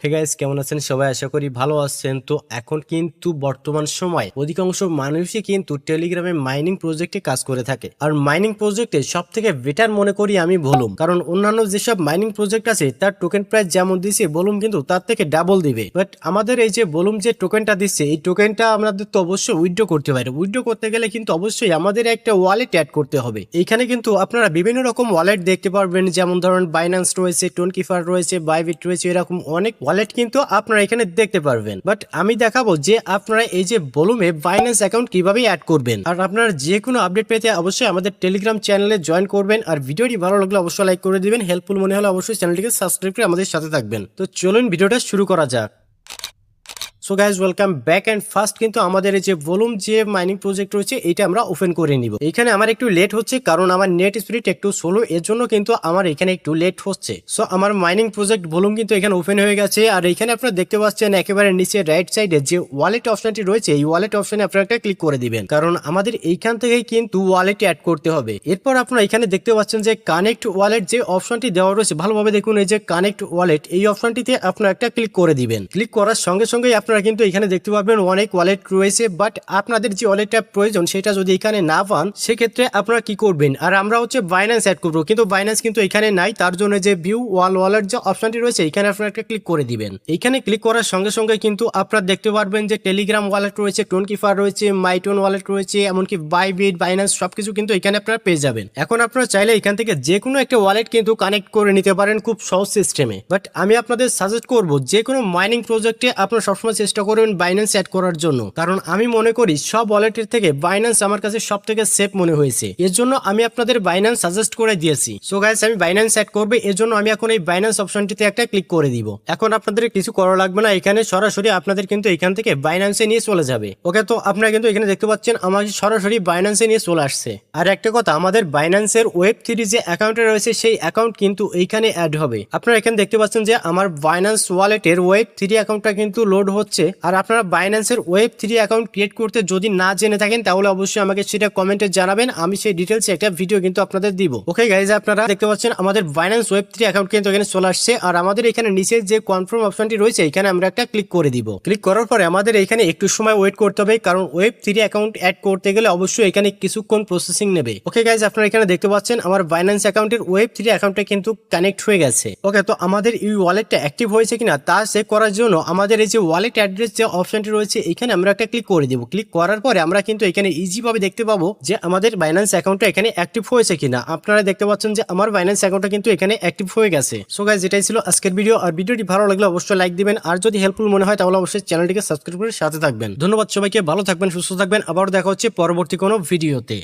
Hey guys, কেমন আছেন সবাই? আশা করি ভালো আছেন। তো এখন কিন্তু বর্তমান সময় অধিকাংশ মানুষই কিন্তু টেলিগ্রামে মাইনিং প্রজেক্টে কাজ করে থাকে। আর মাইনিং প্রজেক্টে সব থেকে বেটার মনে করি আমি বলুম, কারণ অন্যান্য যেসব মাইনিং প্রজেক্ট আছে তার টোকেন প্রাইস যেমন দিছে বলুম কিন্তু তার থেকে ডাবল দিবে। বাট আমাদের এই যে বলুম যে টোকেনটা দিচ্ছে, এই টোকেনটা আমাদের তো অবশ্যই উইথড্র করতে পারে। উইথড্র করতে গেলে কিন্তু অবশ্যই আমাদের একটা ওয়ালেট অ্যাড করতে হবে। এইখানে কিন্তু আপনারা বিভিন্ন রকম ওয়ালেট দেখতে পারবেন, যেমন ধরেন বাইন্যান্স রয়েছে, টোনকিপার রয়েছে, বাইবিট রয়েছে, এরকম অনেক ওয়ালেট কিন্তু আপনারা এখানে দেখতে পারবেন। বাট আমি দেখাবো যে আপনারা এই যে বলুমে বাইন্যান্স অ্যাকাউন্ট কিভাবে অ্যাড করবেন। আর আপনারা যে কোনো আপডেট পেতে অবশ্যই আমাদের টেলিগ্রাম চ্যানেলে জয়েন করবেন। আর ভিডিওটি ভালো লাগলে অবশ্যই লাইক করে দিবেন, হেল্পফুল মনে হলে অবশ্যই চ্যানেলটিকে সাবস্ক্রাইব করে আমাদের সাথে থাকবেন। তো চলুন ভিডিওটা শুরু করা যাক। So guys, welcome back. And first কিন্তু আমাদের এই যে ভলিউম যে মাইনিং প্রজেক্ট রয়েছে এটা আমরা ওপেন করে নিব। এখানে আমার একটু লেট হচ্ছে কারণ আমার নেট স্পিড একটু স্লো, এর জন্য কিন্তু আমার এখানে একটু লেট হচ্ছে। সো আমার মাইনিং প্রজেক্ট ভলিউম কিন্তু এখানে ওপেন হয়ে গেছে। আর এখানে আপনারা দেখতে পাচ্ছেন একেবারে নিচে রাইট সাইডে যে ওয়ালেট অপশনটি রয়েছে, এই ওয়ালেট অপশনে আপনারা একটা ক্লিক করে দিবেন, কারণ আমাদের এইখান থেকেই কিন্তু ওয়ালেট অ্যাড করতে হবে। এরপর আপনারা এখানে দেখতে পাচ্ছেন যে কানেক্ট ওয়ালেট যে অপশনটি দেওয়া রয়েছে, ভালোভাবে দেখুন এই যে কানেক্ট ওয়ালেট, এই অপশনটিতে আপনারা একটা ক্লিক করে দিবেন। ক্লিক করার সঙ্গে সঙ্গে আপনারা কিন্তু এখানে দেখতে পাবেন অনেক ওয়ালেট রয়েছে। বাট আপনাদের যে ওয়ালেটটা প্রয়োজন সেটা যদি এখানে না পান সেক্ষেত্রে আপনারা কি করবেন, আর আমরা হচ্ছে বাইন্যান্স অ্যাড করবো, কিন্তু বাইন্যান্স কিন্তু এখানে নাই। তার জন্য যে ভিউ ওয়াল ওয়ালেট যে অপশনটি রয়েছে এখানে আপনারা একটা ক্লিক করে দিবেন। এখানে ক্লিক করার সঙ্গে সঙ্গে কিন্তু আপনারা দেখতে পারবেন যে টেলিগ্রাম ওয়ালেট রয়েছে, টোনকিপার রয়েছে, মাইটোন ওয়ালেট রয়েছে, এমনকি বাইবিট, বাইন্যান্স সবকিছু কিন্তু এখানে আপনারা পেয়ে যাবেন। এখন আপনারা চাইলে এখান থেকে যে কোনো একটা ওয়ালেট কিন্তু কানেক্ট করে নিতে পারেন খুব সহজ সিস্টেমে। বাট আমি আপনাদের সাজেস্ট করবো যে কোনো মাইনিং প্রজেক্টে আপনারা সবসময় চেষ্টা করবেন বাইন্যান্স অ্যাড করার জন্য, কারণ আমি মনে করি সব ওয়ালেটের থেকে বাইন্যান্স আমার কাছে সব থেকে সেফ মনে হয়েছে। এর জন্য আমি আপনাদের বাইন্যান্স সাজেস্ট করে দিয়েছি। সো গাইস, আমি বাইন্যান্স অ্যাড করবে, এর জন্য আমি এখন এই বাইন্যান্স অপশনটিতে একটা ক্লিক করে দিব। এখন আপনাদের কিছু করা লাগবে না, এখানে সরাসরি আপনাদের কিন্তু এখান থেকে বাইন্যান্সে নিয়ে চলে যাবে। ওকে, তো আপনারা কিন্তু এখানে দেখতে পাচ্ছেন আমাকে সরাসরি বাইন্যান্সে নিয়ে চলে আসছে। আর একটা কথা, আমাদের বাইন্যান্সের Web3 যে অ্যাকাউন্টে রয়েছে সেই অ্যাকাউন্ট কিন্তু এইখানে অ্যাড হবে। আপনারা এখানে দেখতে পাচ্ছেন যে আমার বাইন্যান্স ওয়ালেটের Web3 অ্যাকাউন্টটা কিন্তু লোড হচ্ছে। আর আপনারা বাইন্যান্সের Web3 অ্যাকাউন্ট ক্রিয়েট করতে যদি না জেনে থাকেন তাহলে অবশ্যই আমাকে সেটা কমেন্টে জানাবেন, আমি সেই ডিটেলসে একটা ভিডিও কিন্তু আপনাদের দিব। ওকে গাইজ, আপনারা দেখতে পাচ্ছেন আমাদের বাইন্যান্স Web3 অ্যাকাউন্ট কিন্তু এখানে চলে আসছে। আর আমাদের এখানে নিচে যে কনফার্ম অপশনটি রয়েছে এখানে আমরা একটা ক্লিক করে দিব। ক্লিক করার পরে আমাদের এখানে একটু সময় ওয়েট করতে হবে, কারণ Web3 অ্যাকাউন্ট অ্যাড করতে গেলে অবশ্যই এখানে কিছুক্ষণ প্রসেসিং নেবে। ওকে গাইজ, আপনারা এখানে দেখতে পাচ্ছেন আমার বাইন্যান্স অ্যাকাউন্টের Web3 অ্যাকাউন্টে কিন্তু কানেক্ট হয়ে গেছে। ওকে, তো আমাদের এই ওয়ালেটটা অ্যাক্টিভ হয়েছে কিনা তা চেক করার জন্য আমাদের এই যে ওয়ালেট অ্যাড্রেস যে অপশনটি রয়েছে এখানে আমরা একটা ক্লিক করে দেব। ক্লিক করার পরে আমরা কিন্তু এখানে ইজি ভাবে দেখতে পাবো যে আমাদের বাইন্যান্স অ্যাকাউন্টটা এখানে অ্যাক্টিভ হয়েছে কিনা। আপনারা দেখতে পাচ্ছেন যে আমার বাইন্যান্স অ্যাকাউন্টটা কিন্তু এখানে অ্যাক্টিভ হয়ে গেছে। সো গাইস, এটাই ছিল আজকের ভিডিও। আর ভিডিওটি ভালো লাগলে অবশ্যই লাইক দিবেন, আর যদি হেল্পফুল মনে হয় তাহলে অবশ্যই চ্যানেলটিকে সাবস্ক্রাইব করে সাথে থাকবেন। ধন্যবাদ সবাইকে, ভালো থাকবেন, সুস্থ থাকবেন। আবার দেখা হচ্ছে পরবর্তী কোনো ভিডিওতে।